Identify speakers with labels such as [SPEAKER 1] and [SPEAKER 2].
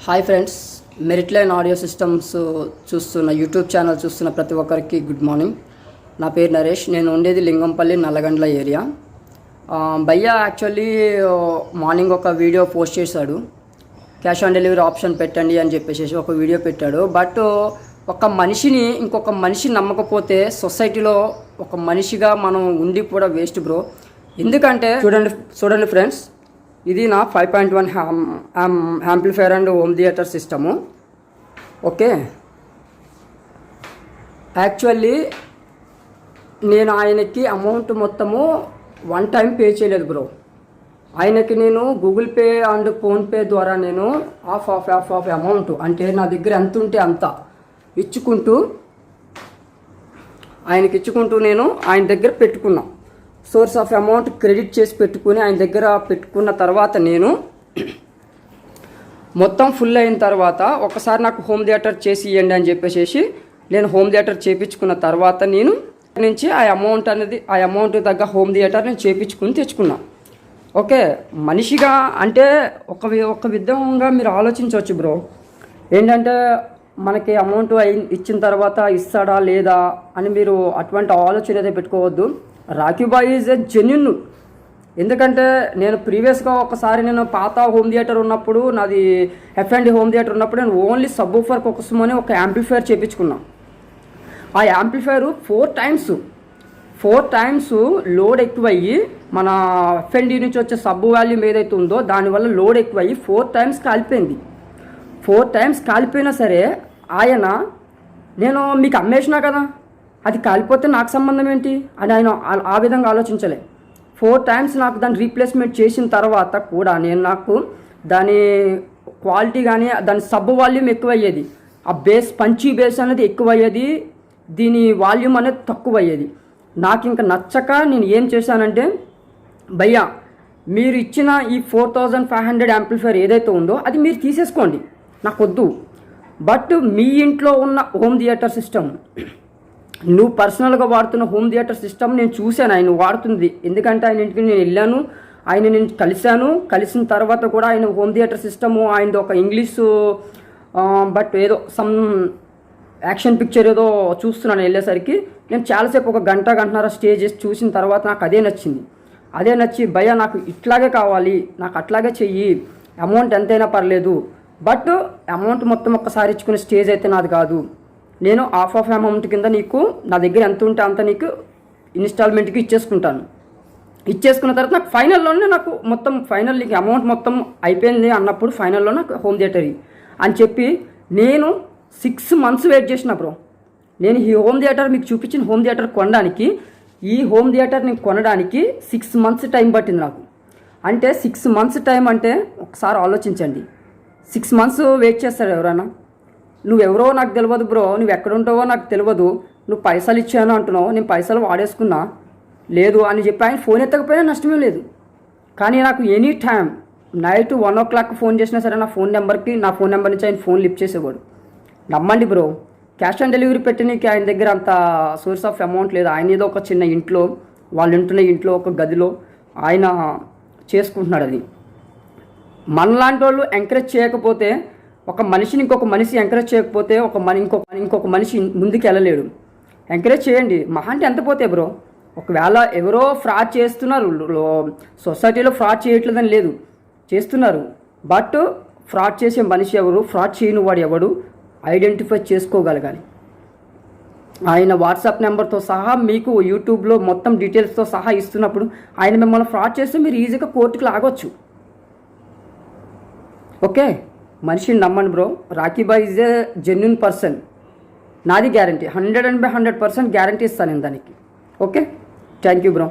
[SPEAKER 1] Hi friends, merit line audio systems చూస్తున్న YouTube channel చూస్తున్న ప్రతి ఒక్కరికి గుడ్ మార్నింగ్. నా పేరు నరేష్. నేను ఉండేది లింగంపల్లి నల్లగండ్ల ఏరియా. భయ్య యాక్చువల్లీ మార్నింగ్ ఒక వీడియో పోస్ట్ చేశాడు. క్యాష్ ఆన్ డెలివరీ ఆప్షన్ పెట్టండి అని చెప్పేసి ఒక వీడియో పెట్టాడు. బట్ ఒక మనిషిని ఇంకొక మనిషి నమ్మకపోతే సొసైటీలో ఒక మనిషిగా మనం ఉండి కూడా వేస్ట్ బ్రో. ఎందుకంటే చూడండి ఫ్రెండ్స్, ఇది నా 5.1 amplifier and home theatre system. Okay, actually నేను ఆయనకి అమౌంట్ మొత్తము వన్ టైం పే చేయలేదు బ్రో. ఆయనకి నేను గూగుల్ పే అండ్ ఫోన్పే ద్వారా నేను హాఫ్ అమౌంట్, అంటే నా దగ్గర ఎంత ఉంటే అంత ఆయనకి ఇచ్చుకుంటూ నేను ఆయన దగ్గర పెట్టుకున్నా. సోర్స్ ఆఫ్ అమౌంట్ క్రెడిట్ చేసి పెట్టుకుని ఆయన దగ్గర పెట్టుకున్న తర్వాత నేను మొత్తం ఫుల్ అయిన తర్వాత ఒకసారి నాకు హోమ్ థియేటర్ చేసి ఇవ్వండి అని చెప్పేసి నేను హోమ్ థియేటర్ చేయించుకున్న తర్వాత నేను నుంచి ఆ అమౌంట్ తగ్గ హోమ్ థియేటర్ నేను చేయించుకుని తెచ్చుకున్నా. ఓకే, మనిషిగా అంటే ఒక విధంగా మీరు ఆలోచించవచ్చు బ్రో. ఏంటంటే మనకి అమౌంట్ ఇచ్చిన తర్వాత ఇస్తాడా లేదా అని మీరు అటువంటి ఆలోచన అయితే పెట్టుకోవద్దు. Rocky boy is a genuine. ఎందుకంటే నేను ప్రీవియస్గా ఒకసారి నేను పాత హోమ్ థియేటర్ ఉన్నప్పుడు, నాది F&D హోమ్ థియేటర్ ఉన్నప్పుడు నేను ఓన్లీ సబ్వూఫర్ కోసమని ఒక యాంప్లిఫైర్ చేయించుకున్నాను. ఆ యాంప్లిఫైర్ 4 టైమ్స్ లోడ్ ఎక్కువయ్యి మన F&D నుంచి వచ్చే సబ్ వాల్యూమ్ ఏదైతే ఉందో దానివల్ల లోడ్ ఎక్కువయ్యి 4 టైమ్స్ కాలిపోయింది. 4 టైమ్స్ కాలిపోయినా సరే ఆయన, నేను మీకు అమ్మేసినా కదా, అది కాలిపోతే నాకు సంబంధం ఏంటి అని ఆయన ఆ విధంగా ఆలోచించలే. 4 టైమ్స్ నాకు దాన్ని రీప్లేస్మెంట్ చేసిన తర్వాత కూడా నాకు దాని క్వాలిటీ కానీ దాని సబ్ వాల్యూమ్ ఎక్కువయ్యేది, ఆ పంచీ బేస్ అనేది ఎక్కువయ్యేది, దీని వాల్యూమ్ అనేది తక్కువ అయ్యేది. నాకు ఇంకా నచ్చక నేను ఏం చేశానంటే, భయ్యా మీరు ఇచ్చిన ఈ 4500 యాంప్లిఫైర్ ఏదైతే ఉందో అది మీరు తీసేసుకోండి, నాకు వద్దు. బట్ మీ ఇంట్లో ఉన్న హోమ్ థియేటర్ సిస్టమ్, నువ్వు పర్సనల్గా వాడుతున్న హోమ్ థియేటర్ సిస్టమ్ నేను చూశాను ఆయన వాడుతుంది. ఎందుకంటే ఆయన ఇంటికి నేను వెళ్ళాను, నేను కలిసిన తర్వాత కూడా ఆయన హోమ్ థియేటర్ సిస్టము ఆయనది ఒక ఇంగ్లీషు బట్ ఏదో సమ్ యాక్షన్ పిక్చర్ ఏదో చూస్తున్నాను. వెళ్ళేసరికి నేను చాలాసేపు ఒక గంటన్నర స్టే చేసి చూసిన తర్వాత నాకు అదే నచ్చి భయ్యా నాకు ఇట్లాగే కావాలి, నాకు అట్లాగే చెయ్యి, అమౌంట్ ఎంతైనా పర్లేదు, బట్ అమౌంట్ మొత్తం ఒక్కసారి ఇచ్చుకునే స్టేజ్ అయితే నాది కాదు. నేను హాఫ్ అమౌంట్ కింద నీకు నా దగ్గర ఎంత ఉంటే అంత నీకు ఇన్స్టాల్మెంట్కి ఇచ్చేసుకున్న తర్వాత నాకు ఫైనల్లోనే నాకు మొత్తం నీకు అమౌంట్ మొత్తం అయిపోయింది అన్నప్పుడు ఫైనల్లో నాకు హోమ్ థియేటర్ అని చెప్పి నేను 6 మంత్స్ వెయిట్ చేసిన బ్రో. నేను ఈ హోమ్ థియేటర్ మీకు చూపించిన హోమ్ థియేటర్ కొనడానికి, ఈ హోమ్ థియేటర్ నేను కొనడానికి 6 మంత్స్ టైం పట్టింది నాకు. అంటే 6 మంత్స్ టైం అంటే ఒకసారి ఆలోచించండి. 6 మంత్స్ వెయిట్ చేస్తాడు ఎవరైనా? నువ్వెవరో నాకు తెలియదు బ్రో, నువ్వు ఎక్కడ ఉంటావో నాకు తెలియదు, నువ్వు పైసలు ఇచ్చాను అంటున్నావు, నేను పైసలు వాడేసుకున్నా లేదు అని చెప్పి ఆయన ఫోన్ ఎత్తకపోయినా నష్టమే లేదు. కానీ నాకు any time night 1 o'clock phone చేసినా సరే నా ఫోన్ నెంబర్ నుంచి ఆయన ఫోన్ లిఫ్ట్ చేసేవాడు. నమ్మండి బ్రో, క్యాష్ ఆన్ డెలివరీ పెట్టడానికి ఆయన దగ్గర అంత సోర్స్ ఆఫ్ అమౌంట్ లేదు. ఆయన ఏదో ఒక చిన్న ఇంట్లో, వాళ్ళు ఉంటున్న ఇంట్లో ఒక గదిలో ఆయన చేసుకుంటున్నాడు. అది మనలాంటి వాళ్ళు ఎంకరేజ్ చేయకపోతే, ఒక మనిషిని ఇంకొక మనిషి ఎంకరేజ్ చేయకపోతే ఇంకొక మనిషి ముందుకు వెళ్ళలేడు. ఎంకరేజ్ చేయండి. మహా అంటే ఎంత పోతే బ్రో, ఒకవేళ ఎవరో ఫ్రాడ్ చేస్తున్నారు, సొసైటీలో ఫ్రాడ్ చేయట్లేదని లేదు, చేస్తున్నారు. బట్ ఫ్రాడ్ చేసే మనిషి ఎవరు, ఫ్రాడ్ చేయని వాడు ఎవడు ఐడెంటిఫై చేసుకోగలగాలి. ఆయన వాట్సాప్ నెంబర్తో సహా మీకు యూట్యూబ్లో మొత్తం డీటెయిల్స్తో సహా ఇస్తున్నప్పుడు ఆయన మిమ్మల్ని ఫ్రాడ్ చేస్తే మీరు ఈజీగా కోర్టుకు లాగొచ్చు. ఓకే, మనిషిని నమ్మండి bro. Rocky boy is a genuine person. నాది గ్యారంటీ, 100% గ్యారంటీ ఇస్తాను నేను దానికి. Okay, thank you bro.